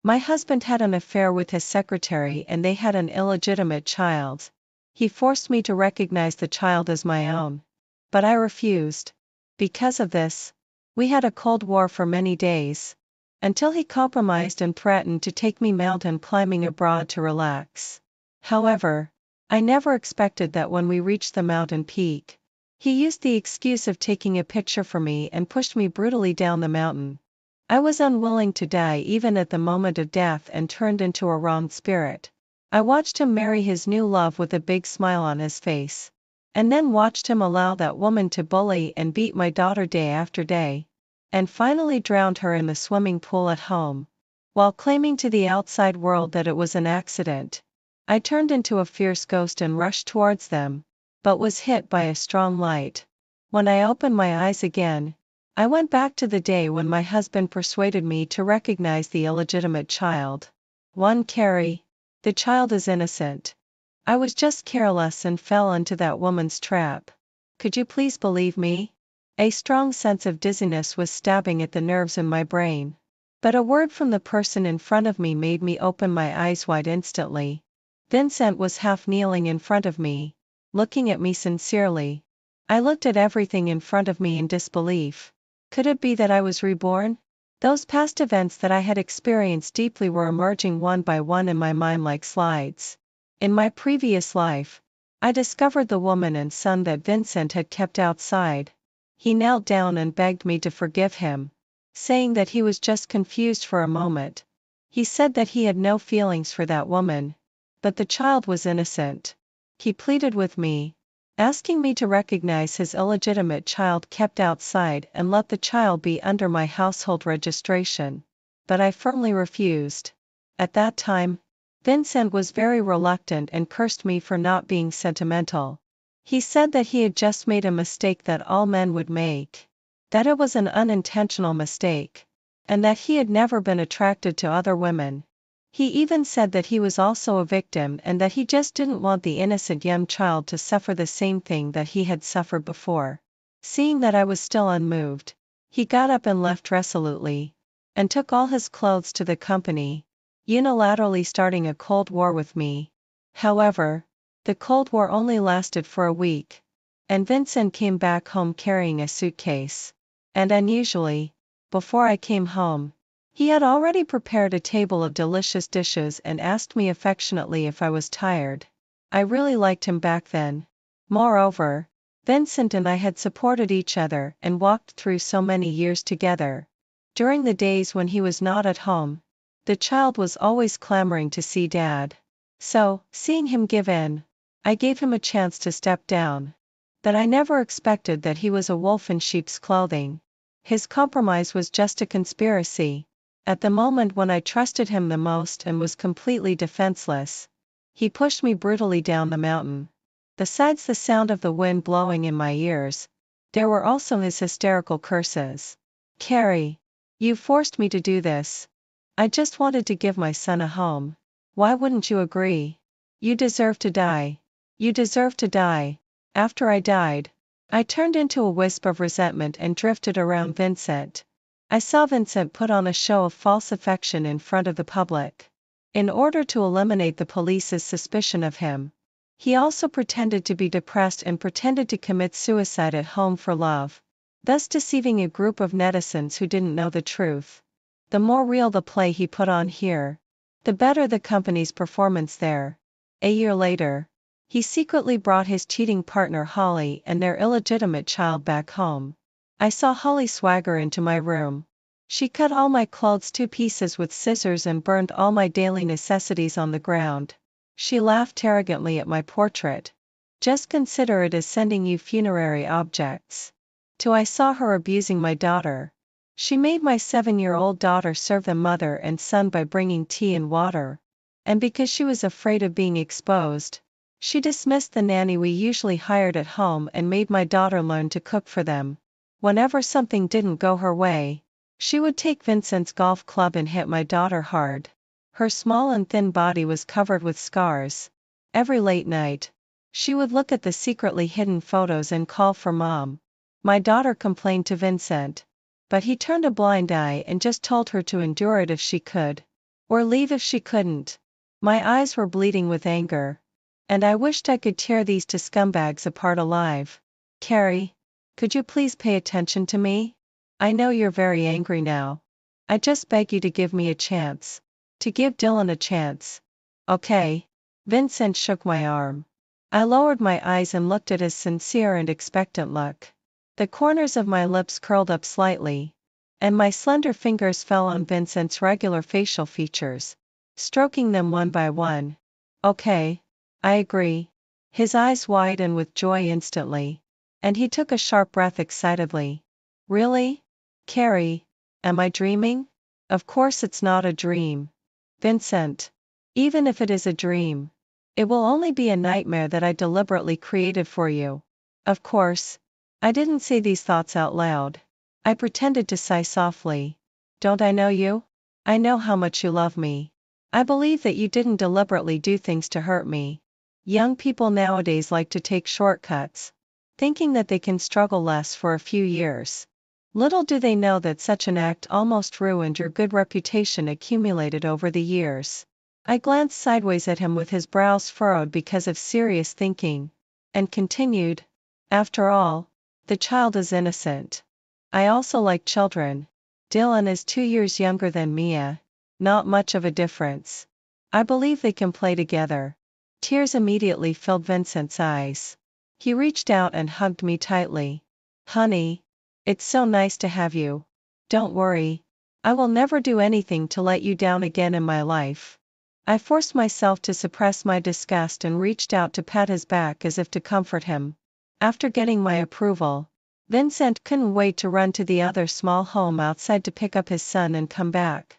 My husband had an affair with his secretary and they had an illegitimate child. He forced me to recognize the child as my own. But I refused. Because of this, we had a cold war for many days. Until he compromised and threatened to take me mountain climbing abroad to relax. However, I never expected that when we reached the mountain peak, he used the excuse of taking a picture for me and pushed me brutally down the mountain. I was unwilling to die even at the moment of death and turned into a wrong spirit. I watched him marry his new love with a big smile on his face. And then watched him allow that woman to bully and beat my daughter day after day. And finally drowned her in the swimming pool at home. While claiming to the outside world that it was an accident. I turned into a fierce ghost and rushed towards them, but was hit by a strong light. When I opened my eyes again, I went back to the day when my husband persuaded me to recognize the illegitimate child. 1 Carrie. The child is innocent. I was just careless and fell into that woman's trap. Could you please believe me? A strong sense of dizziness was stabbing at the nerves in my brain. But a word from the person in front of me made me open my eyes wide instantly. Vincent was half kneeling in front of me, looking at me sincerely. I looked at everything in front of me in disbelief. Could it be that I was reborn? Those past events that I had experienced deeply were emerging one by one in my mind like slides. In my previous life, I discovered the woman and son that Vincent had kept outside. He knelt down and begged me to forgive him, saying that he was just confused for a moment. He said that he had no feelings for that woman, but the child was innocent. He pleaded with me, asking me to recognize his illegitimate child kept outside and let the child be under my household registration. But I firmly refused. At that time, Vincent was very reluctant and cursed me for not being sentimental. He said that he had just made a mistake that all men would make. That it was an unintentional mistake. And that he had never been attracted to other women. He even said that he was also a victim and that he just didn't want the innocent young child to suffer the same thing that he had suffered before. Seeing that I was still unmoved, he got up and left resolutely, and took all his clothes to the company, unilaterally starting a cold war with me. However, the cold war only lasted for a week, and Vincent came back home carrying a suitcase. And unusually, before I came home, he had already prepared a table of delicious dishes and asked me affectionately if I was tired. I really liked him back then. Moreover, Vincent and I had supported each other and walked through so many years together. During the days when he was not at home, the child was always clamoring to see Dad. So, seeing him give in, I gave him a chance to step down. But I never expected that he was a wolf in sheep's clothing. His compromise was just a conspiracy. At the moment when I trusted him the most and was completely defenseless, he pushed me brutally down the mountain. Besides the sound of the wind blowing in my ears, there were also his hysterical curses. Carrie, you forced me to do this. I just wanted to give my son a home. Why wouldn't you agree? You deserve to die. You deserve to die. After I died, I turned into a wisp of resentment and drifted around Vincent. I saw Vincent put on a show of false affection in front of the public. In order to eliminate the police's suspicion of him, he also pretended to be depressed and pretended to commit suicide at home for love, thus deceiving a group of netizens who didn't know the truth. The more real the play he put on here, the better the company's performance there. A year later, he secretly brought his cheating partner Holly and their illegitimate child back home. I saw Holly swagger into my room. She cut all my clothes to pieces with scissors and burned all my daily necessities on the ground. She laughed arrogantly at my portrait. Just consider it as sending you funerary objects. I saw her abusing my daughter. She made my 7-year-old daughter serve the mother and son by bringing tea and water. And because she was afraid of being exposed, she dismissed the nanny we usually hired at home and made my daughter learn to cook for them. Whenever something didn't go her way, she would take Vincent's golf club and hit my daughter hard. Her small and thin body was covered with scars. Every late night, she would look at the secretly hidden photos and call for Mom. My daughter complained to Vincent, but he turned a blind eye and just told her to endure it if she could. Or leave if she couldn't. My eyes were bleeding with anger. And I wished I could tear these two scumbags apart alive. Carrie, could you please pay attention to me? I know you're very angry now. I just beg you to give me a chance. To give Dylan a chance. Okay. Vincent shook my arm. I lowered my eyes and looked at his sincere and expectant look. The corners of my lips curled up slightly, and my slender fingers fell on Vincent's regular facial features, stroking them one by one. Okay. I agree. His eyes widened with joy instantly, and he took a sharp breath excitedly. Really? Carrie, am I dreaming? Of course it's not a dream. Vincent. Even if it is a dream, it will only be a nightmare that I deliberately created for you. Of course. I didn't say these thoughts out loud. I pretended to sigh softly. Don't I know you? I know how much you love me. I believe that you didn't deliberately do things to hurt me. Young people nowadays like to take shortcuts, thinking that they can struggle less for a few years. Little do they know that such an act almost ruined your good reputation accumulated over the years. I glanced sideways at him with his brows furrowed because of serious thinking, and continued, after all, the child is innocent. I also like children. Dylan is 2 years younger than Mia, not much of a difference. I believe they can play together. Tears immediately filled Vincent's eyes. He reached out and hugged me tightly. Honey, it's so nice to have you. Don't worry. I will never do anything to let you down again in my life. I forced myself to suppress my disgust and reached out to pat his back as if to comfort him. After getting my approval, Vincent couldn't wait to run to the other small home outside to pick up his son and come back.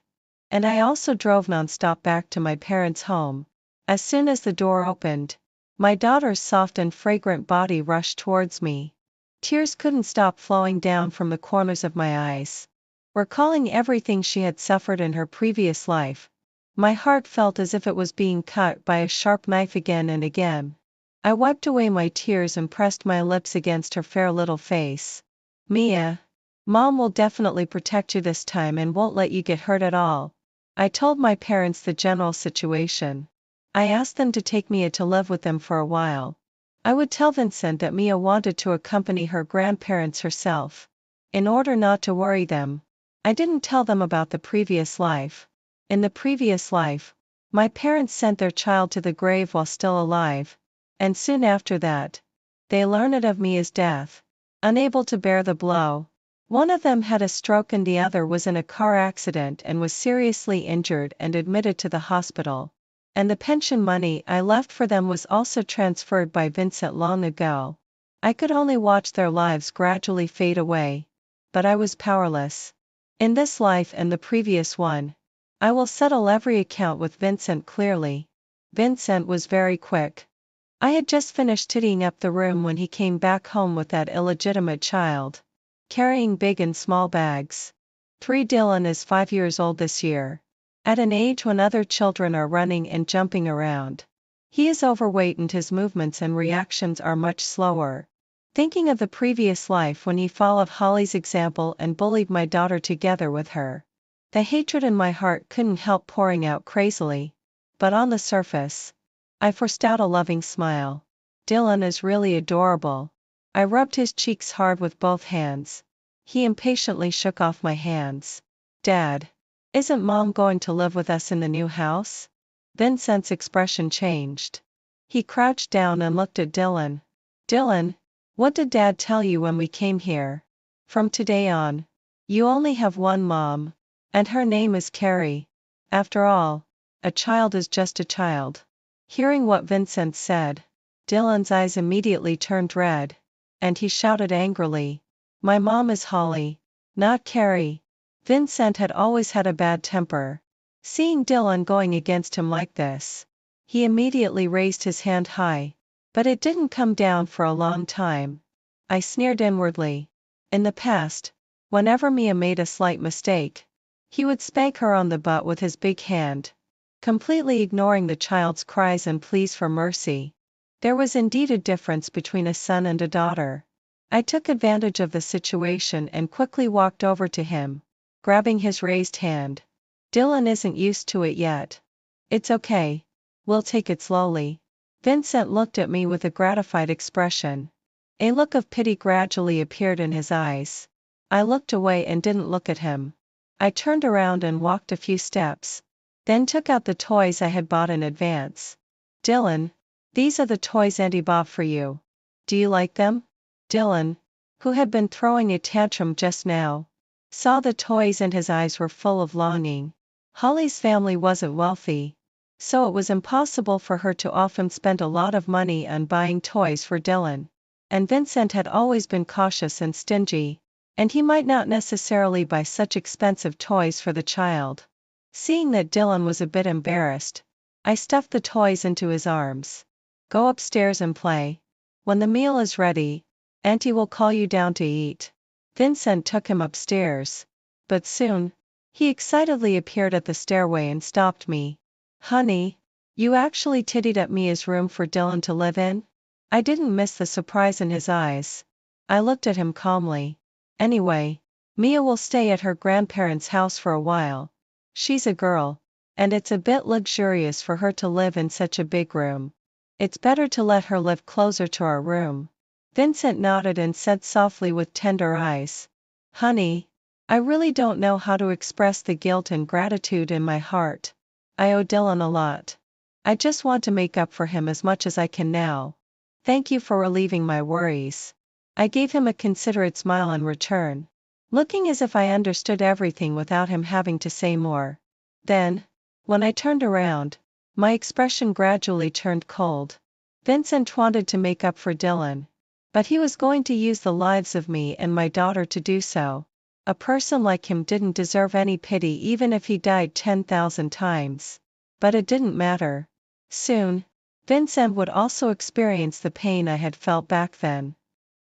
And I also drove nonstop back to my parents' home. As soon as the door opened, my daughter's soft and fragrant body rushed towards me. Tears couldn't stop flowing down from the corners of my eyes. Recalling everything she had suffered in her previous life, my heart felt as if it was being cut by a sharp knife again and again. I wiped away my tears and pressed my lips against her fair little face. Mia, Mom will definitely protect you this time and won't let you get hurt at all. I told my parents the general situation. I asked them to take Mia to live with them for a while. I would tell Vincent that Mia wanted to accompany her grandparents herself. In order not to worry them, I didn't tell them about the previous life. In the previous life, my parents sent their child to the grave while still alive, and soon after that, they learned of Mia's death. Unable to bear the blow, one of them had a stroke and the other was in a car accident and was seriously injured and admitted to the hospital. And the pension money I left for them was also transferred by Vincent long ago. I could only watch their lives gradually fade away, but I was powerless. In this life and the previous one, I will settle every account with Vincent clearly. Vincent was very quick. I had just finished tidying up the room when he came back home with that illegitimate child, carrying big and small bags. Dylan is 5 years old this year. At an age when other children are running and jumping around. He is overweight and his movements and reactions are much slower. Thinking of the previous life when he followed Holly's example and bullied my daughter together with her, the hatred in my heart couldn't help pouring out crazily. But on the surface, I forced out a loving smile. Dylan is really adorable. I rubbed his cheeks hard with both hands. He impatiently shook off my hands. Dad, isn't Mom going to live with us in the new house? Vincent's expression changed. He crouched down and looked at Dylan. Dylan, what did Dad tell you when we came here? From today on, you only have one mom, and her name is Carrie. After all, a child is just a child. Hearing what Vincent said, Dylan's eyes immediately turned red, and he shouted angrily, "My mom is Holly, not Carrie." Vincent had always had a bad temper. Seeing Dylan going against him like this, he immediately raised his hand high, but it didn't come down for a long time. I sneered inwardly. In the past, whenever Mia made a slight mistake, he would spank her on the butt with his big hand, completely ignoring the child's cries and pleas for mercy. There was indeed a difference between a son and a daughter. I took advantage of the situation and quickly walked over to him, grabbing his raised hand. Dylan isn't used to it yet. It's okay. We'll take it slowly. Vincent looked at me with a gratified expression. A look of pity gradually appeared in his eyes. I looked away and didn't look at him. I turned around and walked a few steps, then took out the toys I had bought in advance. Dylan, these are the toys Auntie bought for you. Do you like them? Dylan, who had been throwing a tantrum just now, saw the toys and his eyes were full of longing. Holly's family wasn't wealthy, so it was impossible for her to often spend a lot of money on buying toys for Dylan. And Vincent had always been cautious and stingy, and he might not necessarily buy such expensive toys for the child. Seeing that Dylan was a bit embarrassed, I stuffed the toys into his arms. Go upstairs and play. When the meal is ready, Auntie will call you down to eat. Vincent took him upstairs. But soon, he excitedly appeared at the stairway and stopped me. Honey, you actually tittied up Mia's room for Dylan to live in? I didn't miss the surprise in his eyes. I looked at him calmly. Anyway, Mia will stay at her grandparents' house for a while. She's a girl, and it's a bit luxurious for her to live in such a big room. It's better to let her live closer to our room. Vincent nodded and said softly with tender eyes, Honey, I really don't know how to express the guilt and gratitude in my heart. I owe Dylan a lot. I just want to make up for him as much as I can now. Thank you for relieving my worries. I gave him a considerate smile in return, looking as if I understood everything without him having to say more. Then, when I turned around, my expression gradually turned cold. Vincent wanted to make up for Dylan, but he was going to use the lives of me and my daughter to do so. A person like him didn't deserve any pity even if he died 10,000 times. But it didn't matter. Soon, Vincent would also experience the pain I had felt back then.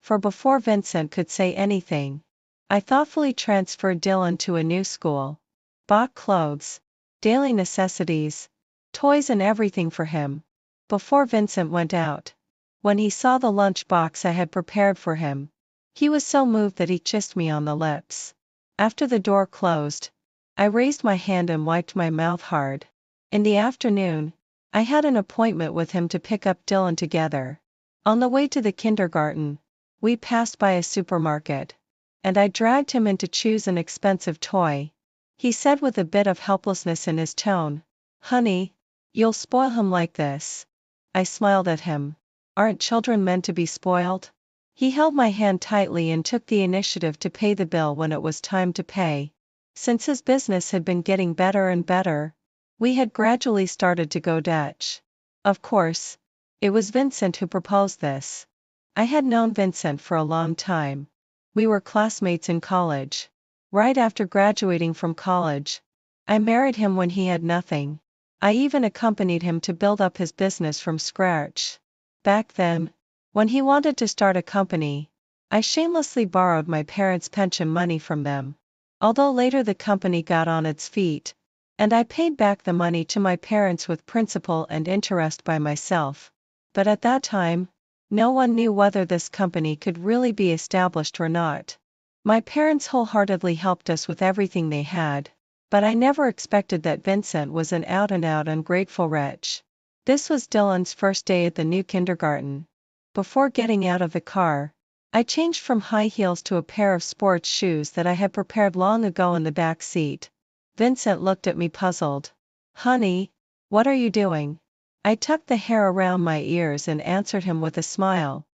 For before Vincent could say anything, I thoughtfully transferred Dylan to a new school, bought clothes, daily necessities, toys and everything for him. Before Vincent went out, when he saw the lunch box I had prepared for him, he was so moved that he kissed me on the lips. After the door closed, I raised my hand and wiped my mouth hard. In the afternoon, I had an appointment with him to pick up Dylan together. On the way to the kindergarten, we passed by a supermarket, and I dragged him in to choose an expensive toy. He said with a bit of helplessness in his tone, Honey, you'll spoil him like this. I smiled at him. Aren't children meant to be spoiled? He held my hand tightly and took the initiative to pay the bill when it was time to pay. Since his business had been getting better and better, we had gradually started to go Dutch. Of course, it was Vincent who proposed this. I had known Vincent for a long time. We were classmates in college. Right after graduating from college, I married him when he had nothing. I even accompanied him to build up his business from scratch. Back then, when he wanted to start a company, I shamelessly borrowed my parents' pension money from them. Although later the company got on its feet, and I paid back the money to my parents with principal and interest by myself. But at that time, no one knew whether this company could really be established or not. My parents wholeheartedly helped us with everything they had, but I never expected that Vincent was an out-and-out ungrateful wretch. This was Dylan's first day at the new kindergarten. Before getting out of the car, I changed from high heels to a pair of sports shoes that I had prepared long ago in the back seat. Vincent looked at me puzzled. Honey, what are you doing? I tucked the hair around my ears and answered him with a smile.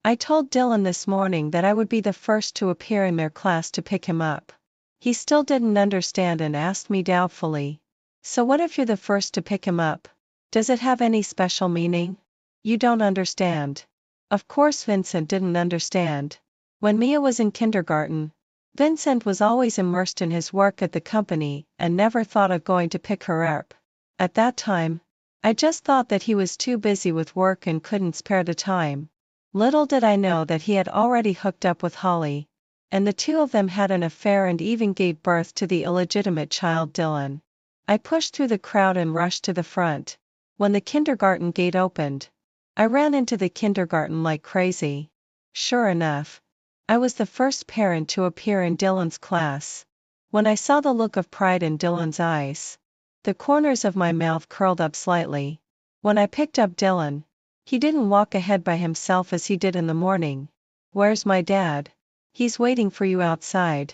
I told Dylan this morning that I would be the first to appear in their class to pick him up. He still didn't understand and asked me doubtfully, So what if you're the first to pick him up? Does it have any special meaning? You don't understand. Of course Vincent didn't understand. When Mia was in kindergarten, Vincent was always immersed in his work at the company and never thought of going to pick her up. At that time, I just thought that he was too busy with work and couldn't spare the time. Little did I know that he had already hooked up with Holly, and the two of them had an affair and even gave birth to the illegitimate child Dylan. I pushed through the crowd and rushed to the front. When the kindergarten gate opened, I ran into the kindergarten like crazy. Sure enough, I was the first parent to appear in Dylan's class. When I saw the look of pride in Dylan's eyes, the corners of my mouth curled up slightly. When I picked up Dylan, he didn't walk ahead by himself as he did in the morning. "Where's my dad?" "He's waiting for you outside.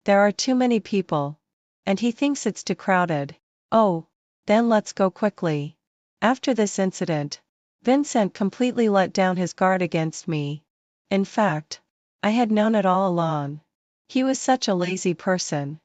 There are too many people. And he thinks it's too crowded." "Oh, then let's go quickly." After this incident, Vincent completely let down his guard against me. In fact, I had known it all along. He was such a lazy person.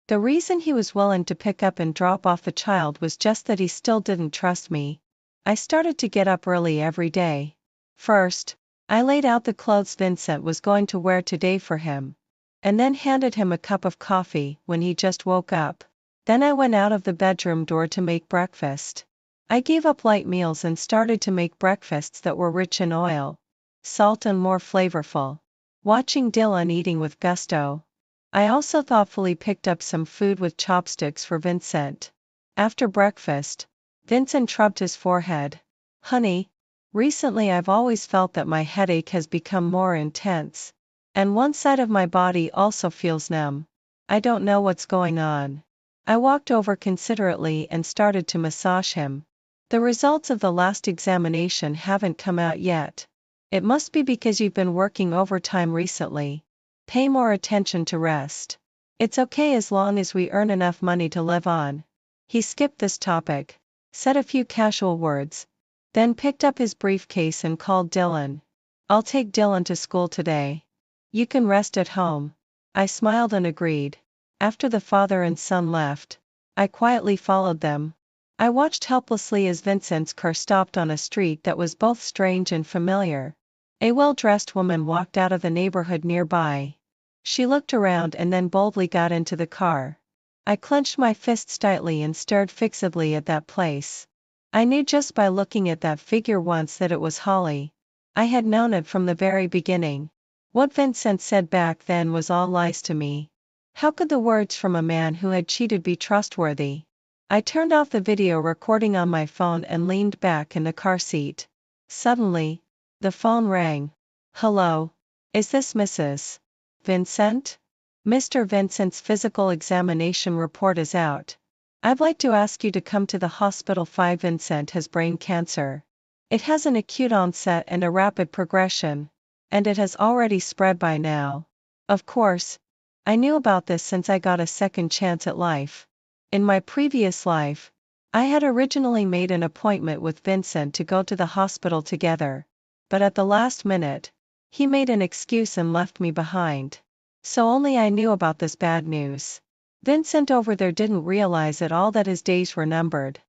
The reason he was willing to pick up and drop off the child was just that he still didn't trust me. I started to get up early every day. First, I laid out the clothes Vincent was going to wear today for him, and then handed him a cup of coffee when he just woke up. Then I went out of the bedroom door to make breakfast. I gave up light meals and started to make breakfasts that were rich in oil, salt and more flavorful. Watching Dylan eating with gusto, I also thoughtfully picked up some food with chopsticks for Vincent. After breakfast, Vincent rubbed his forehead. "Honey, recently I've always felt that my headache has become more intense, and one side of my body also feels numb. I don't know what's going on." I walked over considerately and started to massage him. "The results of the last examination haven't come out yet. It must be because you've been working overtime recently. Pay more attention to rest. It's okay as long as we earn enough money to live on." He skipped this topic, said a few casual words, then picked up his briefcase and called Dylan. "I'll take Dylan to school today. You can rest at home." I smiled and agreed. After the father and son left, I quietly followed them. I watched helplessly as Vincent's car stopped on a street that was both strange and familiar. A well-dressed woman walked out of the neighborhood nearby. She looked around and then boldly got into the car. I clenched my fists tightly and stared fixedly at that place. I knew just by looking at that figure once that it was Holly. I had known it from the very beginning. What Vincent said back then was all lies to me. How could the words from a man who had cheated be trustworthy? I turned off the video recording on my phone and leaned back in the car seat. Suddenly, the phone rang. "Hello. Is this Mrs. Vincent?" "Mr. Vincent's physical examination report is out. I'd like to ask you to come to the hospital. Vincent has brain cancer. It has an acute onset and a rapid progression, and it has already spread by now." Of course, I knew about this since I got a second chance at life. In my previous life, I had originally made an appointment with Vincent to go to the hospital together, but at the last minute, he made an excuse and left me behind. So only I knew about this bad news. Vincent over there didn't realize at all that his days were numbered.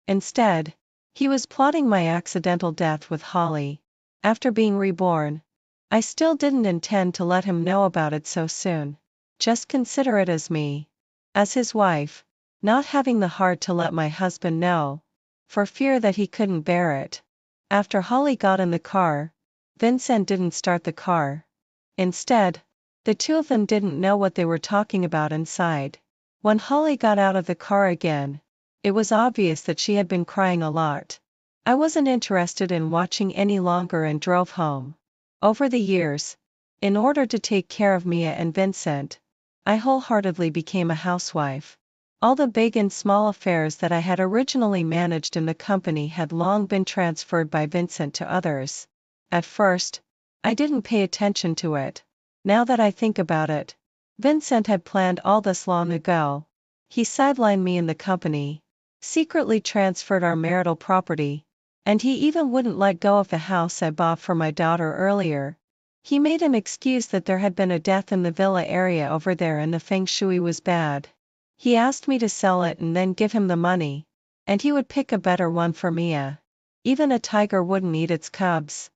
Instead, he was plotting my accidental death with Holly. After being reborn, I still didn't intend to let him know about it so soon. Just consider it as me, as his wife, not having the heart to let my husband know, for fear that he couldn't bear it. After Holly got in the car, Vincent didn't start the car. Instead, the two of them didn't know what they were talking about inside. When Holly got out of the car again, it was obvious that she had been crying a lot. I wasn't interested in watching any longer and drove home. Over the years, in order to take care of Mia and Vincent, I wholeheartedly became a housewife. All the big and small affairs that I had originally managed in the company had long been transferred by Vincent to others. At first, I didn't pay attention to it. Now that I think about it, Vincent had planned all this long ago. He sidelined me in the company, secretly transferred our marital property, and he even wouldn't let go of the house I bought for my daughter earlier. He made an excuse that there had been a death in the villa area over there and the feng shui was bad. He asked me to sell it and then give him the money, and he would pick a better one for Mia. Even a tiger wouldn't eat its cubs.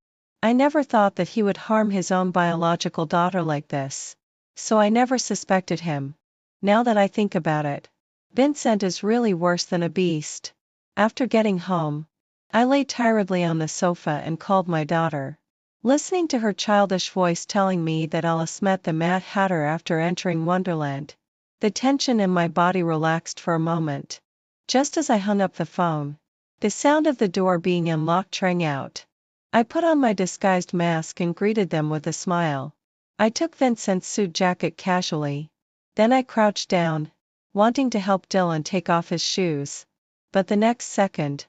I never thought that he would harm his own biological daughter like this, so I never suspected him. Now that I think about it, Vincent is really worse than a beast. After getting home, I lay tiredly on the sofa and called my daughter. Listening to her childish voice telling me that Alice met the Mad Hatter after entering Wonderland, the tension in my body relaxed for a moment. Just as I hung up the phone, the sound of the door being unlocked rang out. I put on my disguised mask and greeted them with a smile. I took Vincent's suit jacket casually. Then I crouched down, wanting to help Dylan take off his shoes. But the next second,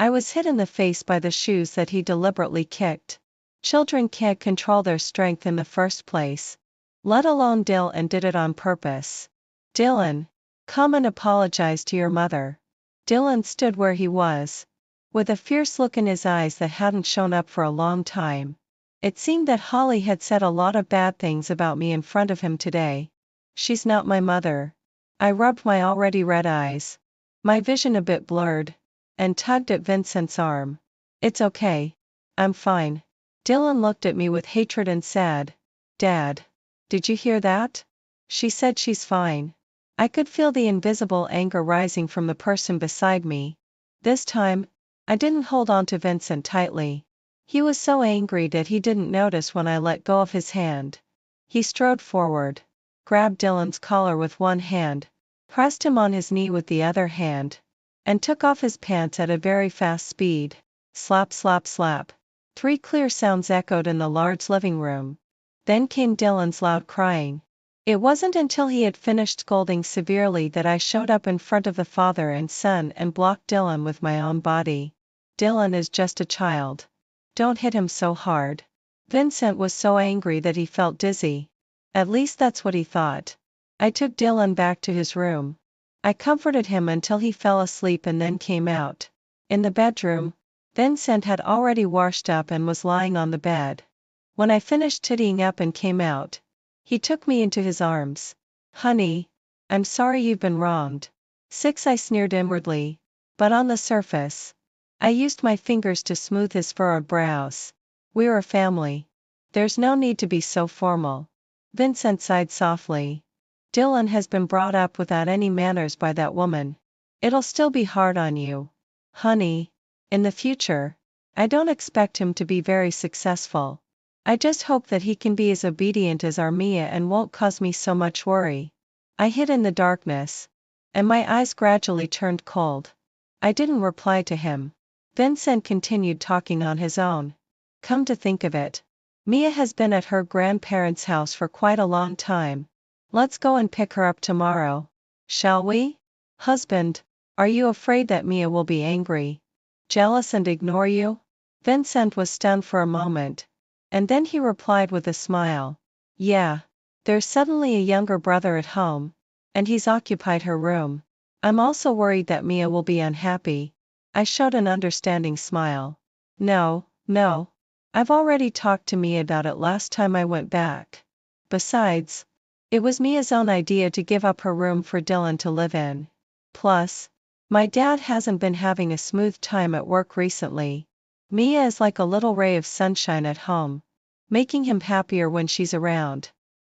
I was hit in the face by the shoes that he deliberately kicked. Children can't control their strength in the first place, let alone Dylan did it on purpose. Dylan, come and apologize to your mother. Dylan stood where he was, with a fierce look in his eyes that hadn't shown up for a long time. It seemed that Holly had said a lot of bad things about me in front of him today. She's not my mother. I rubbed my already red eyes, my vision a bit blurred, and tugged at Vincent's arm. It's okay. I'm fine. Dylan looked at me with hatred and said, Dad, did you hear that? She said she's fine. I could feel the invisible anger rising from the person beside me. This time, I didn't hold on to Vincent tightly. He was so angry that he didn't notice when I let go of his hand. He strode forward, grabbed Dylan's collar with one hand, pressed him on his knee with the other hand, and took off his pants at a very fast speed. Slap, slap, slap. 3 clear sounds echoed in the large living room. Then came Dylan's loud crying. It wasn't until he had finished scolding severely that I showed up in front of the father and son and blocked Dylan with my own body. Dylan is just a child. Don't hit him so hard. Vincent was so angry that he felt dizzy. At least that's what he thought. I took Dylan back to his room. I comforted him until he fell asleep and then came out. In the bedroom, Vincent had already washed up and was lying on the bed. When I finished tidying up and came out, he took me into his arms. Honey, I'm sorry you've been wronged. 6 I sneered inwardly, but on the surface, I used my fingers to smooth his furrowed brows. We're a family. There's no need to be so formal. Vincent sighed softly. Dylan has been brought up without any manners by that woman. It'll still be hard on you. Honey, in the future, I don't expect him to be very successful. I just hope that he can be as obedient as our Mia and won't cause me so much worry. I hid in the darkness, and my eyes gradually turned cold. I didn't reply to him. Vincent continued talking on his own. Come to think of it, Mia has been at her grandparents' house for quite a long time. Let's go and pick her up tomorrow. Shall we? Husband, are you afraid that Mia will be angry, jealous and ignore you? Vincent was stunned for a moment, and then he replied with a smile. Yeah. There's suddenly a younger brother at home, and he's occupied her room. I'm also worried that Mia will be unhappy. I showed an understanding smile. No, no. I've already talked to Mia about it last time I went back. Besides, it was Mia's own idea to give up her room for Dylan to live in. Plus, my dad hasn't been having a smooth time at work recently. Mia is like a little ray of sunshine at home, making him happier when she's around.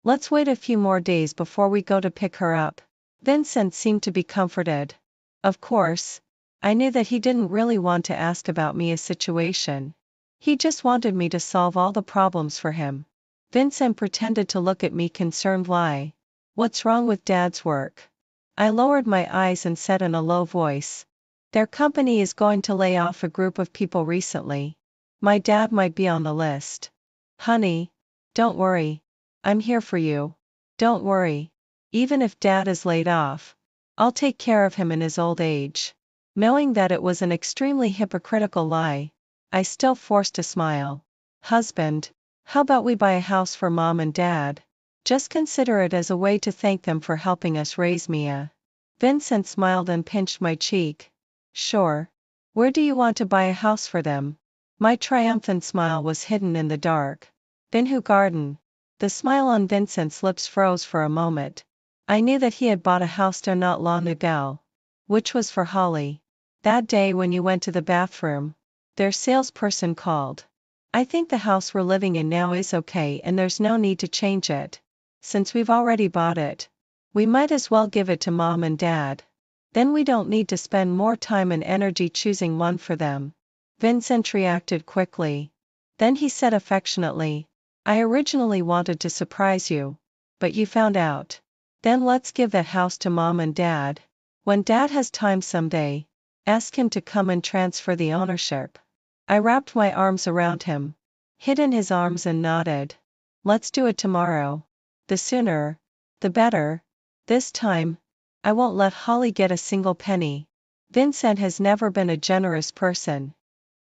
Let's wait a few more days before we go to pick her up. Vincent seemed to be comforted. Of course, I knew that he didn't really want to ask about Mia's situation. He just wanted me to solve all the problems for him. Vincent pretended to look at me concerned. Why? What's wrong with Dad's work? I lowered my eyes and said in a low voice. Their company is going to lay off a group of people recently. My dad might be on the list. Honey, don't worry. I'm here for you. Don't worry. Even if Dad is laid off, I'll take care of him in his old age. Knowing that it was an extremely hypocritical lie, I still forced a smile. Husband, how about we buy a house for Mom and Dad? Just consider it as a way to thank them for helping us raise Mia. Vincent smiled and pinched my cheek. Sure. Where do you want to buy a house for them? My triumphant smile was hidden in the dark. Binhu Garden. The smile on Vincent's lips froze for a moment. I knew that he had bought a house there not long ago, which was for Holly. That day when you went to the bathroom, their salesperson called. I think the house we're living in now is okay and there's no need to change it. Since we've already bought it, we might as well give it to Mom and Dad. Then we don't need to spend more time and energy choosing one for them. Vincent reacted quickly. Then he said affectionately, I originally wanted to surprise you, but you found out. Then let's give that house to Mom and Dad. When Dad has time someday, ask him to come and transfer the ownership. I wrapped my arms around him, hid in his arms and nodded. Let's do it tomorrow. The sooner, the better. This time, I won't let Holly get a single penny. Vincent has never been a generous person.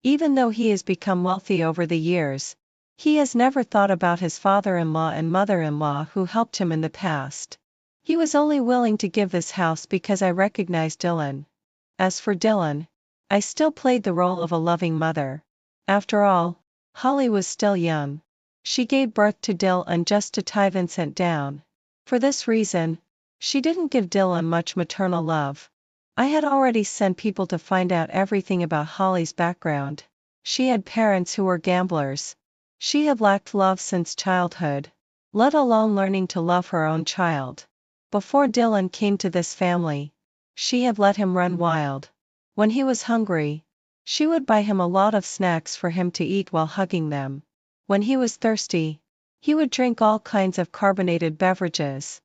Even though he has become wealthy over the years, he has never thought about his father-in-law and mother-in-law who helped him in the past. He was only willing to give this house because I recognized Dylan. As for Dylan, I still played the role of a loving mother. After all, Holly was still young. She gave birth to Dylan just to tie Vincent down. For this reason, she didn't give Dylan much maternal love. I had already sent people to find out everything about Holly's background. She had parents who were gamblers. She had lacked love since childhood, let alone learning to love her own child. Before Dylan came to this family, she had let him run wild. When he was hungry, she would buy him a lot of snacks for him to eat while hugging them. When he was thirsty, he would drink all kinds of carbonated beverages.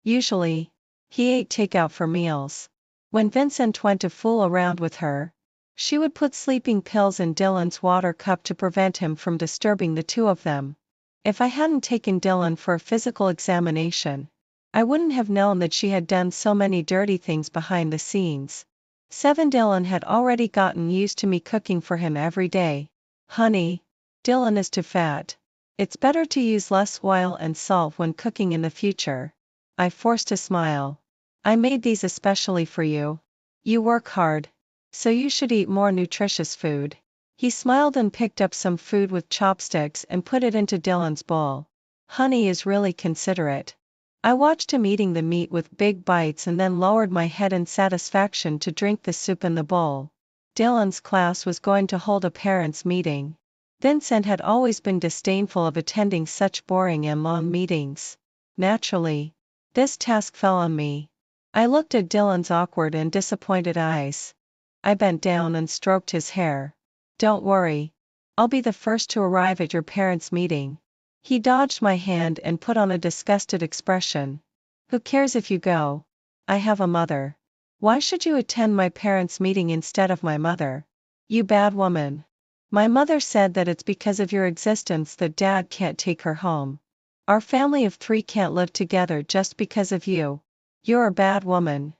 Usually, he ate takeout for meals. When Vincent went to fool around with her, she would put sleeping pills in Dylan's water cup to prevent him from disturbing the two of them. If I hadn't taken Dylan for a physical examination, I wouldn't have known that she had done so many dirty things behind the scenes. 7 Dylan had already gotten used to me cooking for him every day. Honey, Dylan is too fat. It's better to use less oil and salt when cooking in the future. I forced a smile. I made these especially for you. You work hard, so you should eat more nutritious food. He smiled and picked up some food with chopsticks and put it into Dylan's bowl. Honey is really considerate. I watched him eating the meat with big bites and then lowered my head in satisfaction to drink the soup in the bowl. Dylan's class was going to hold a parents' meeting. Vincent had always been disdainful of attending such boring and long meetings. Naturally, this task fell on me. I looked at Dylan's awkward and disappointed eyes. I bent down and stroked his hair. Don't worry. I'll be the first to arrive at your parents' meeting. He dodged my hand and put on a disgusted expression. Who cares if you go? I have a mother. Why should you attend my parents' meeting instead of my mother? You bad woman. My mother said that it's because of your existence that Dad can't take her home. Our family of 3 can't live together just because of you. You're a bad woman.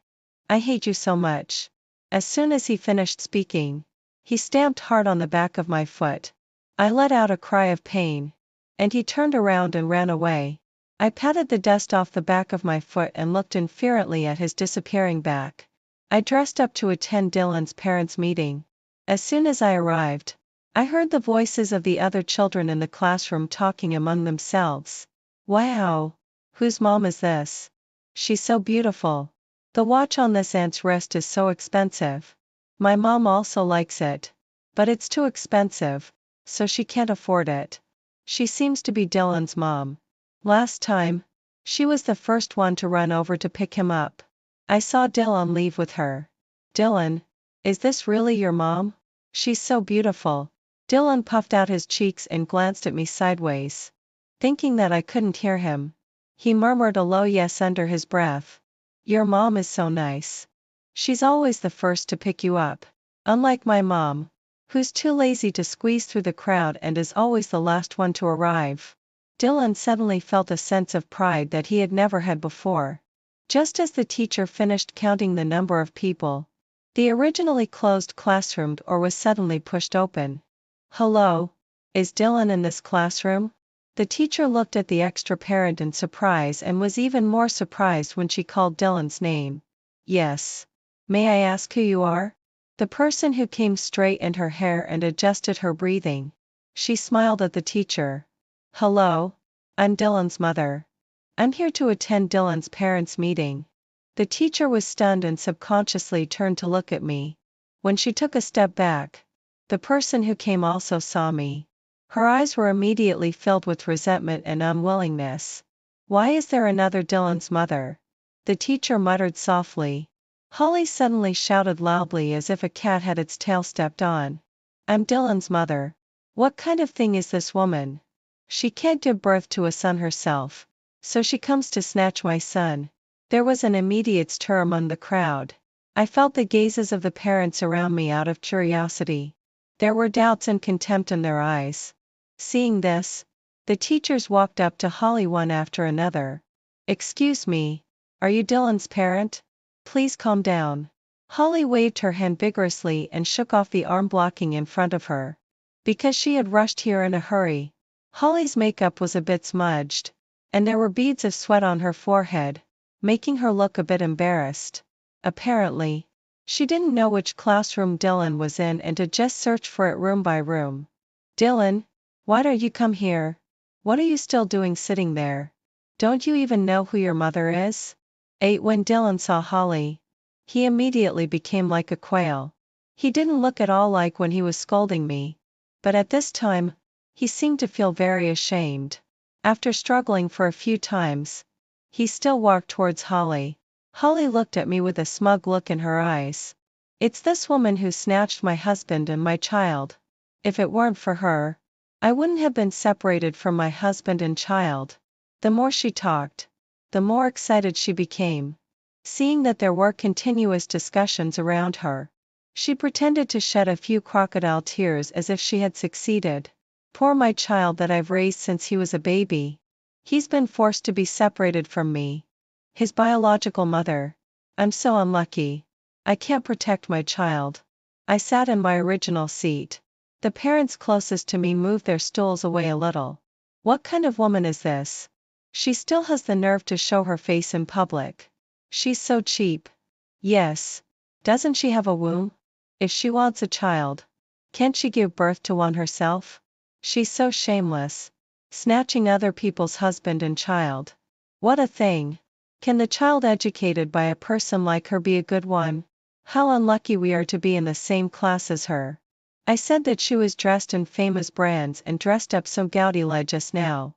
I hate you so much. As soon as he finished speaking, he stamped hard on the back of my foot. I let out a cry of pain, and he turned around and ran away. I patted the dust off the back of my foot and looked indifferently at his disappearing back. I dressed up to attend Dylan's parents' meeting. As soon as I arrived, I heard the voices of the other children in the classroom talking among themselves. Wow! Whose mom is this? She's so beautiful. The watch on this aunt's wrist is so expensive. My mom also likes it. But it's too expensive, so she can't afford it. She seems to be Dylan's mom. Last time, she was the first one to run over to pick him up. I saw Dylan leave with her. Dylan, is this really your mom? She's so beautiful. Dylan puffed out his cheeks and glanced at me sideways. Thinking that I couldn't hear him, he murmured a low yes under his breath. Your mom is so nice. She's always the first to pick you up. Unlike my mom, who's too lazy to squeeze through the crowd and is always the last one to arrive. Dylan suddenly felt a sense of pride that he had never had before. Just as the teacher finished counting the number of people, the originally closed classroom door was suddenly pushed open. Hello? Is Dylan in this classroom? The teacher looked at the extra parent in surprise and was even more surprised when she called Dylan's name. Yes. May I ask who you are? The person who came straightened her hair and adjusted her breathing. She smiled at the teacher. Hello, I'm Dylan's mother. I'm here to attend Dylan's parents' meeting. The teacher was stunned and subconsciously turned to look at me. When she took a step back, the person who came also saw me. Her eyes were immediately filled with resentment and unwillingness. Why is there another Dylan's mother? The teacher muttered softly. Holly suddenly shouted loudly as if a cat had its tail stepped on. I'm Dylan's mother. What kind of thing is this woman? She can't give birth to a son herself, so she comes to snatch my son. There was an immediate stir among the crowd. I felt the gazes of the parents around me out of curiosity. There were doubts and contempt in their eyes. Seeing this, the teachers walked up to Holly one after another. Excuse me, Are you Dylan's parent? Please calm down. Holly waved her hand vigorously and shook off the arm blocking in front of her. Because she had rushed here in a hurry, Holly's makeup was a bit smudged, and there were beads of sweat on her forehead, making her look a bit embarrassed. Apparently, she didn't know which classroom Dylan was in and had just searched for it room by room. Dylan, why don't you come here? What are you still doing sitting there? Don't you even know who your mother is? When Dylan saw Holly, he immediately became like a quail. He didn't look at all like when he was scolding me, but at this time, he seemed to feel very ashamed. After struggling for a few times, he still walked towards Holly. Holly looked at me with a smug look in her eyes. It's this woman who snatched my husband and my child. If it weren't for her, I wouldn't have been separated from my husband and child. The more she talked, the more excited she became. Seeing that there were continuous discussions around her, she pretended to shed a few crocodile tears as if she had succeeded. Poor my child that I've raised since he was a baby. He's been forced to be separated from me, his biological mother. I'm so unlucky. I can't protect my child. I sat in my original seat. The parents closest to me moved their stools away a little. What kind of woman is this? She still has the nerve to show her face in public. She's so cheap. Yes. Doesn't she have a womb? If she wants a child, can't she give birth to one herself? She's so shameless. Snatching other people's husband and child. What a thing. Can the child educated by a person like her be a good one? How unlucky we are to be in the same class as her. I said that she was dressed in famous brands and dressed up so gaudily just now.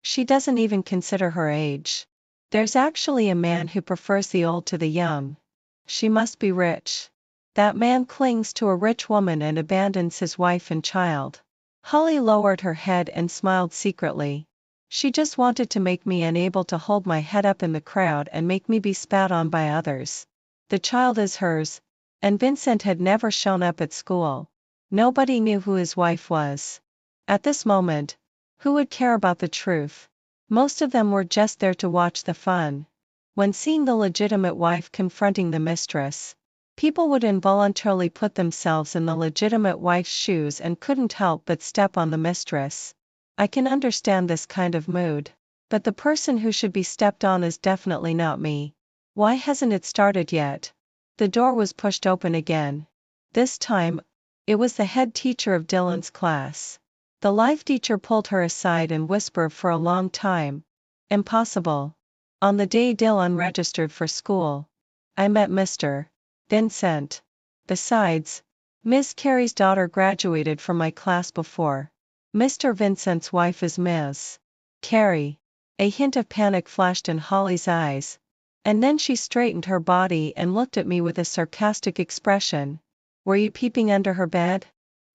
She doesn't even consider her age. There's actually a man who prefers the old to the young. She must be rich. That man clings to a rich woman and abandons his wife and child. Holly lowered her head and smiled secretly. She just wanted to make me unable to hold my head up in the crowd and make me be spat on by others. The child is hers, and Vincent had never shown up at school. Nobody knew who his wife was. At this moment, who would care about the truth? Most of them were just there to watch the fun. When seeing the legitimate wife confronting the mistress, people would involuntarily put themselves in the legitimate wife's shoes and couldn't help but step on the mistress. I can understand this kind of mood. But the person who should be stepped on is definitely not me. Why hasn't it started yet? The door was pushed open again. This time, it was the head teacher of Dylan's class. The life teacher pulled her aside and whispered for a long time. Impossible. On the day Dylan registered for school, I met Mr. Vincent. Besides, Miss Carey's daughter graduated from my class before. Mr. Vincent's wife is Miss Carey. A hint of panic flashed in Holly's eyes, and then she straightened her body and looked at me with a sarcastic expression. Were you peeping under her bed?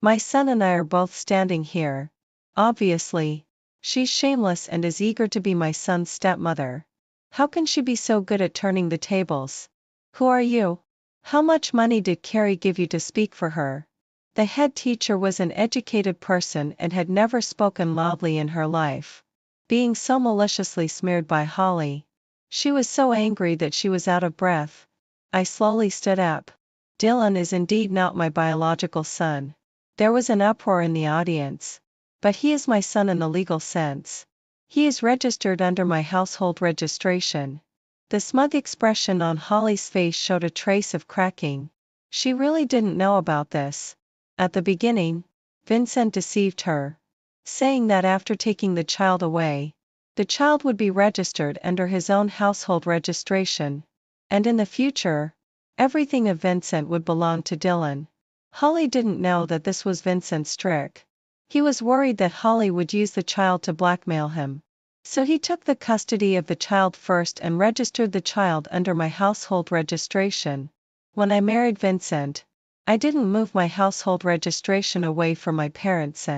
My son and I are both standing here. Obviously, she's shameless and is eager to be my son's stepmother. How can she be so good at turning the tables? Who are you? How much money did Carey give you to speak for her? The head teacher was an educated person and had never spoken loudly in her life. Being so maliciously smeared by Holly, she was so angry that she was out of breath. I slowly stood up. Dylan is indeed not my biological son. There was an uproar in the audience. But he is my son in the legal sense. He is registered under my household registration. The smug expression on Holly's face showed a trace of cracking. She really didn't know about this. At the beginning, Vincent deceived her, saying that after taking the child away, the child would be registered under his own household registration, and in the future, everything of Vincent would belong to Dylan. Holly didn't know that this was Vincent's trick. He was worried that Holly would use the child to blackmail him. So he took the custody of the child first and registered the child under my household registration. When I married Vincent, I didn't move my household registration away from my parents.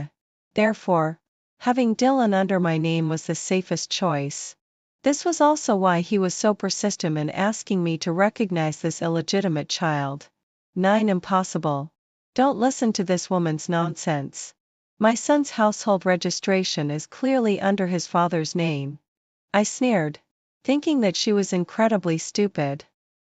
Therefore, having Dylan under my name was the safest choice. This was also why he was so persistent in asking me to recognize this illegitimate child. 9. Impossible. Don't listen to this woman's nonsense. My son's household registration is clearly under his father's name. I sneered. thinking that she was incredibly stupid.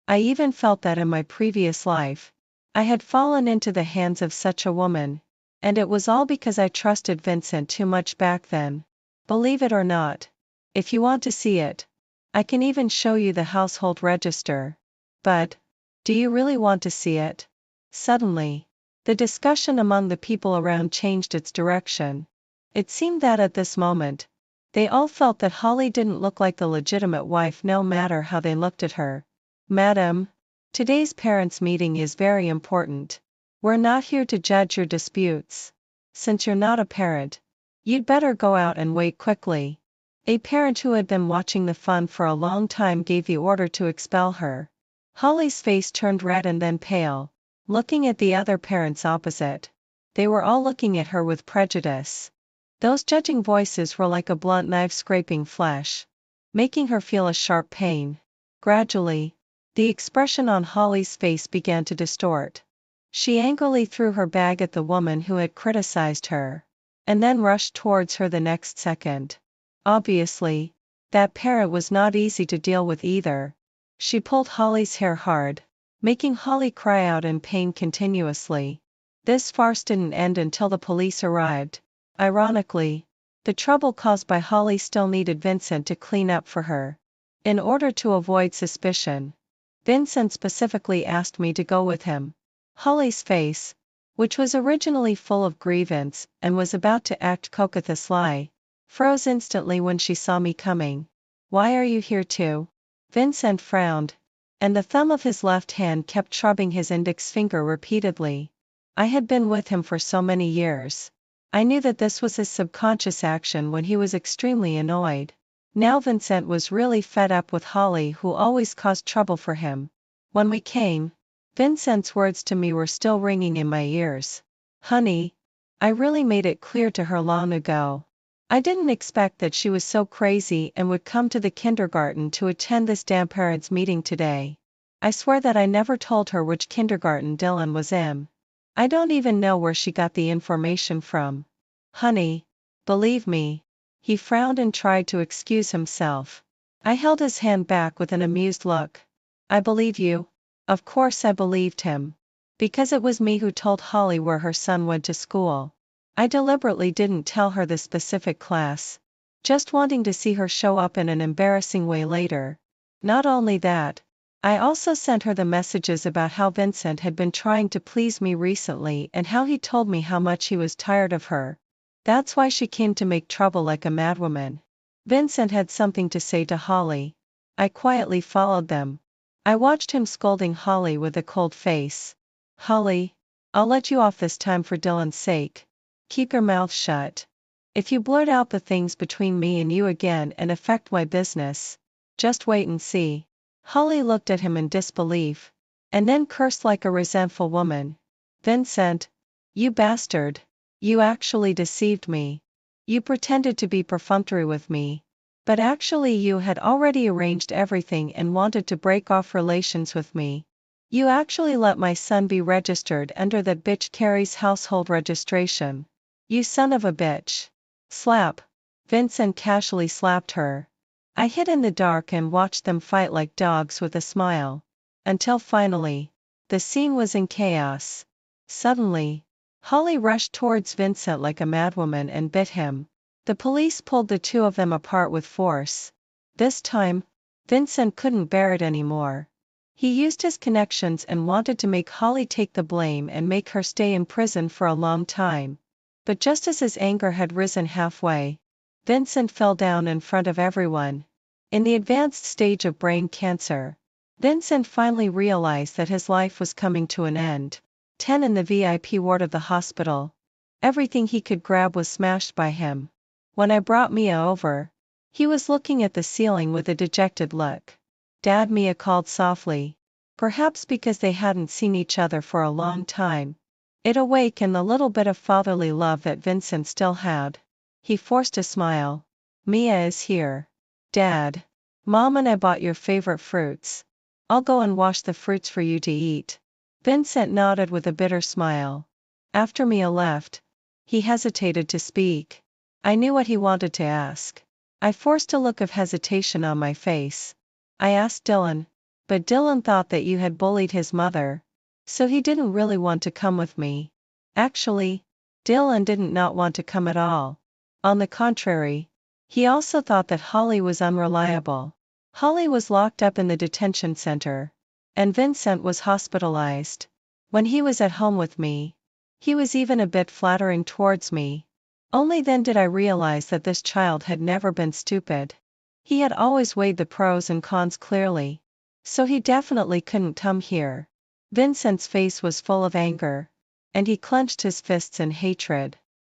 I even felt that in my previous life, I had fallen into the hands of such a woman, and it was all because I trusted Vincent too much back then. Believe it or not. If you want to see it, I can even show you the household register. But, do you really want to see it? Suddenly, the discussion among the people around changed its direction. It seemed that at this moment, they all felt that Holly didn't look like the legitimate wife no matter how they looked at her. Madam, today's parents' meeting is very important. We're not here to judge your disputes. Since you're not a parent, you'd better go out and wait quickly. A parent who had been watching the fun for a long time gave the order to expel her. Holly's face turned red and then pale, looking at the other parents opposite. They were all looking at her with prejudice. Those judging voices were like a blunt knife scraping flesh, making her feel a sharp pain. Gradually, the expression on Holly's face began to distort. She angrily threw her bag at the woman who had criticized her, and then rushed towards her the next second. Obviously, that parent was not easy to deal with either. She pulled Holly's hair hard, making Holly cry out in pain continuously. This farce didn't end until the police arrived. Ironically, the trouble caused by Holly still needed Vincent to clean up for her. In order to avoid suspicion, Vincent specifically asked me to go with him. Holly's face, which was originally full of grievance and was about to act coquettously, froze instantly when she saw me coming. Why are you here too? Vincent frowned, and the thumb of his left hand kept shrubbing his index finger repeatedly. I had been with him for so many years. I knew that this was his subconscious action when he was extremely annoyed. Now Vincent was really fed up with Holly, who always caused trouble for him. When we came, Vincent's words to me were still ringing in my ears. Honey, I really made it clear to her long ago. I didn't expect that she was so crazy and would come to the kindergarten to attend this damn parents' meeting today. I swear that I never told her which kindergarten Dylan was in. I don't even know where she got the information from. Honey, believe me. He frowned and tried to excuse himself. I held his hand back with an amused look. I believe you. Of course I believed him. Because it was me who told Holly where her son went to school. I deliberately didn't tell her the specific class, just wanting to see her show up in an embarrassing way later. Not only that, I also sent her the messages about how Vincent had been trying to please me recently and how he told me how much he was tired of her. That's why she came to make trouble like a madwoman. Vincent had something to say to Holly. I quietly followed them. I watched him scolding Holly with a cold face. Holly, I'll let you off this time for Dylan's sake. Keep your mouth shut. If you blurt out the things between me and you again and affect my business, just wait and see. Holly looked at him in disbelief, and then cursed like a resentful woman. Vincent, you bastard. You actually deceived me. You pretended to be perfunctory with me, but actually you had already arranged everything and wanted to break off relations with me. You actually let my son be registered under that bitch Carrie's household registration. You son of a bitch. Slap. Vincent casually slapped her. I hid in the dark and watched them fight like dogs with a smile. Until finally, the scene was in chaos. Suddenly, Holly rushed towards Vincent like a madwoman and bit him. The police pulled the two of them apart with force. This time, Vincent couldn't bear it anymore. He used his connections and wanted to make Holly take the blame and make her stay in prison for a long time. But just as his anger had risen halfway, Vincent fell down in front of everyone. In the advanced stage of brain cancer, Vincent finally realized that his life was coming to an end. 10 in the VIP ward of the hospital. Everything he could grab was smashed by him. When I brought Mia over, he was looking at the ceiling with a dejected look. Dad, Mia called softly. Perhaps because they hadn't seen each other for a long time. It awakened the little bit of fatherly love that Vincent still had. He forced a smile. Mia is here. Dad. Mom and I bought your favorite fruits. I'll go and wash the fruits for you to eat. Vincent nodded with a bitter smile. After Mia left, he hesitated to speak. I knew what he wanted to ask. I forced a look of hesitation on my face. I asked Dylan. But Dylan thought that you had bullied his mother. So he didn't really want to come with me. Actually, Dylan didn't not want to come at all. On the contrary, he also thought that Holly was unreliable. Holly was locked up in the detention center. And Vincent was hospitalized. When he was at home with me, he was even a bit flattering towards me. Only then did I realize that this child had never been stupid. He had always weighed the pros and cons clearly. So he definitely couldn't come here. Vincent's face was full of anger. And he clenched his fists in hatred.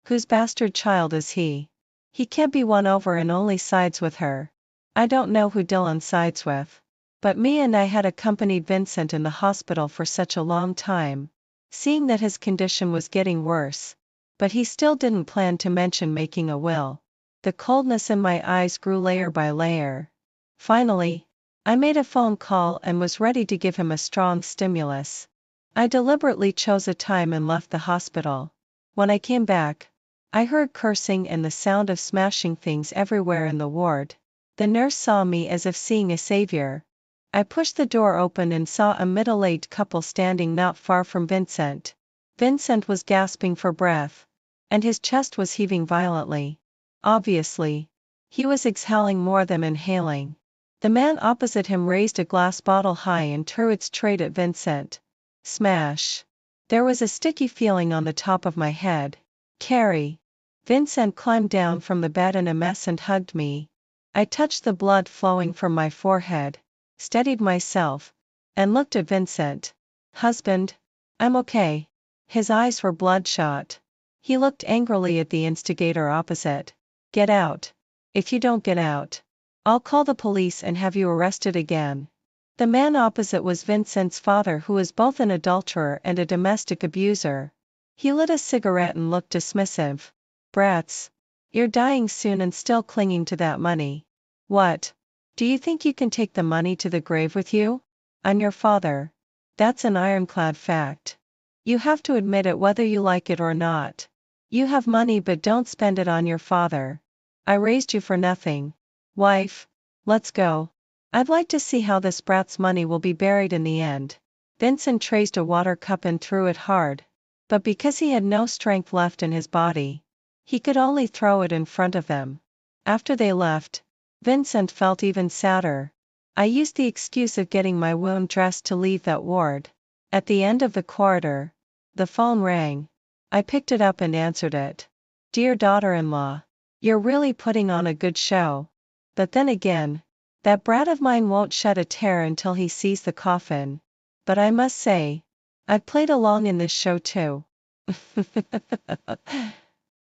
Whose bastard child is he? He can't be won over and only sides with her. I don't know who Dylan sides with. But me and I had accompanied Vincent in the hospital for such a long time, seeing that his condition was getting worse. But he still didn't plan to mention making a will. The coldness in my eyes grew layer by layer. Finally, I made a phone call and was ready to give him a strong stimulus. I deliberately chose a time and left the hospital. When I came back, I heard cursing and the sound of smashing things everywhere in the ward. The nurse saw me as if seeing a savior. I pushed the door open and saw a middle-aged couple standing not far from Vincent. Vincent was gasping for breath. And his chest was heaving violently. Obviously, he was exhaling more than inhaling. The man opposite him raised a glass bottle high and threw it straight at Vincent. Smash. There was a sticky feeling on the top of my head. Carrie. Vincent climbed down from the bed in a mess and hugged me. I touched the blood flowing from my forehead, steadied myself, and looked at Vincent. Husband, I'm okay. His eyes were bloodshot. He looked angrily at the instigator opposite. Get out. If you don't get out, I'll call the police and have you arrested again. The man opposite was Vincent's father, who was both an adulterer and a domestic abuser. He lit a cigarette and looked dismissive. Brats. You're dying soon and still clinging to that money. What? Do you think you can take the money to the grave with you? I'm your father. That's an ironclad fact. You have to admit it whether you like it or not. You have money, but don't spend it on your father. I raised you for nothing. Wife, let's go. I'd like to see how this brat's money will be buried in the end. Vincent raised a water cup and threw it hard. But because he had no strength left in his body, he could only throw it in front of them. After they left, Vincent felt even sadder. I used the excuse of getting my wound dressed to leave that ward. At the end of the corridor, the phone rang. I picked it up and answered it. Dear daughter-in-law, you're really putting on a good show. But then again, that brat of mine won't shed a tear until he sees the coffin. But I must say, I've played along in this show too.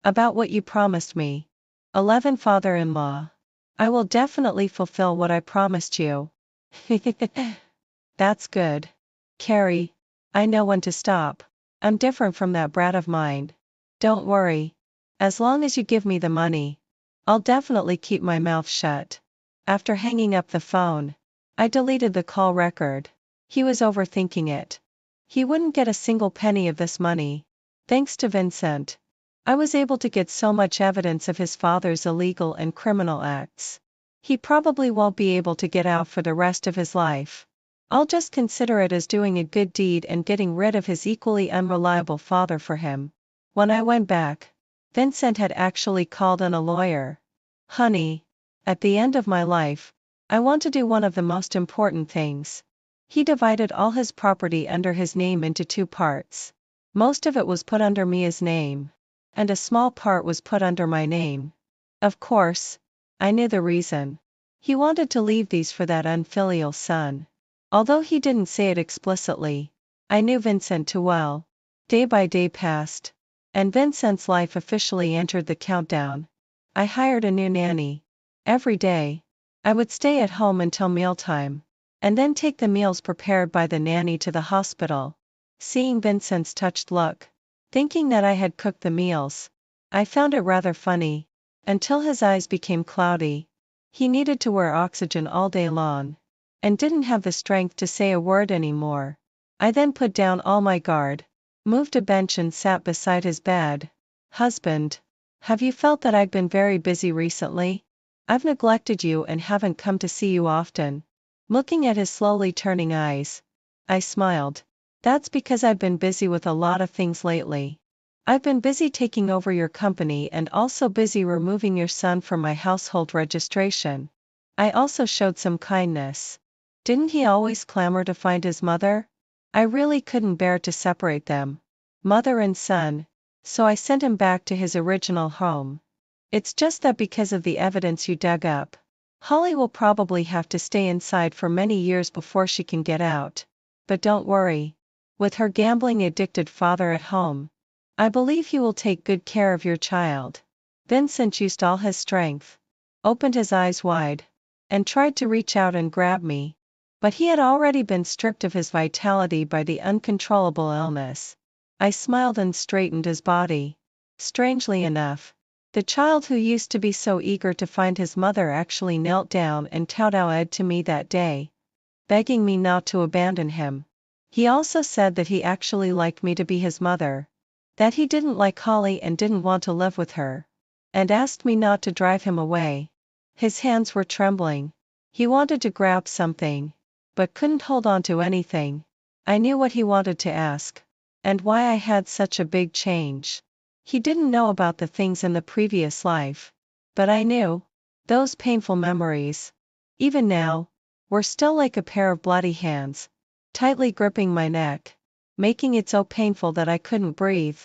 About what you promised me. 11 Father-in-law. I will definitely fulfill what I promised you. That's good. Carrie, I know when to stop. I'm different from that brat of mine. Don't worry. As long as you give me the money, I'll definitely keep my mouth shut. After hanging up the phone, I deleted the call record. He was overthinking it. He wouldn't get a single penny of this money. Thanks to Vincent, I was able to get so much evidence of his father's illegal and criminal acts. He probably won't be able to get out for the rest of his life. I'll just consider it as doing a good deed and getting rid of his equally unreliable father for him. When I went back, Vincent had actually called in a lawyer. Honey, at the end of my life, I want to do one of the most important things. He divided all his property under his name into 2 parts. Most of it was put under Mia's name, and a small part was put under my name. Of course, I knew the reason. He wanted to leave these for that unfilial son. Although he didn't say it explicitly, I knew Vincent too well. Day by day passed, and Vincent's life officially entered the countdown. I hired a new nanny. Every day, I would stay at home until mealtime, and then take the meals prepared by the nanny to the hospital. Seeing Vincent's touched look, thinking that I had cooked the meals, I found it rather funny, until his eyes became cloudy. He needed to wear oxygen all day long, and didn't have the strength to say a word anymore. I then put down all my guard, moved a bench and sat beside his bed. Husband, have you felt that I've been very busy recently? I've neglected you and haven't come to see you often. Looking at his slowly turning eyes, I smiled. That's because I've been busy with a lot of things lately. I've been busy taking over your company and also busy removing your son from my household registration. I also showed some kindness. Didn't he always clamor to find his mother? I really couldn't bear to separate them, mother and son, so I sent him back to his original home. It's just that because of the evidence you dug up, Holly will probably have to stay inside for many years before she can get out. But don't worry. With her gambling-addicted father at home, I believe he will take good care of your child. Vincent used all his strength, opened his eyes wide, and tried to reach out and grab me. But he had already been stripped of his vitality by the uncontrollable illness. I smiled and straightened his body. Strangely enough, the child who used to be so eager to find his mother actually knelt down and kowtowed to me that day, begging me not to abandon him. He also said that he actually liked me to be his mother, that he didn't like Holly and didn't want to live with her, and asked me not to drive him away. His hands were trembling. He wanted to grab something, but couldn't hold on to anything. I knew what he wanted to ask, and why I had such a big change. He didn't know about the things in the previous life, but I knew. Those painful memories, even now, were still like a pair of bloody hands, tightly gripping my neck, making it so painful that I couldn't breathe.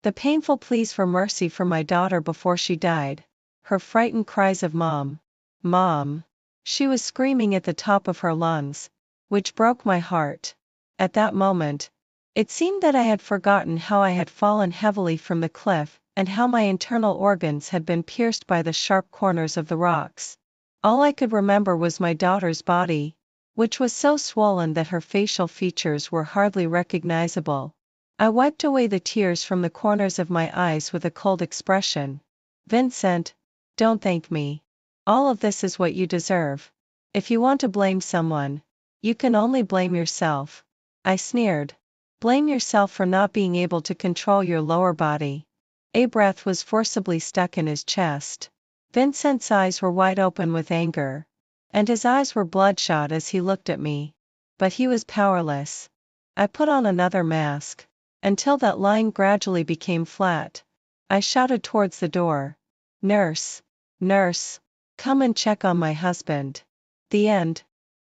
The painful pleas for mercy from my daughter before she died, her frightened cries of "Mom, Mom." She was screaming at the top of her lungs, which broke my heart. At that moment, it seemed that I had forgotten how I had fallen heavily from the cliff, and how my internal organs had been pierced by the sharp corners of the rocks. All I could remember was my daughter's body, which was so swollen that her facial features were hardly recognizable. I wiped away the tears from the corners of my eyes with a cold expression. Vincent, don't thank me. All of this is what you deserve. If you want to blame someone, you can only blame yourself. I sneered. Blame yourself for not being able to control your lower body. A breath was forcibly stuck in his chest. Vincent's eyes were wide open with anger, and his eyes were bloodshot as he looked at me. But he was powerless. I put on another mask, until that line gradually became flat. I shouted towards the door. Nurse! Nurse! Come and check on my husband. The end.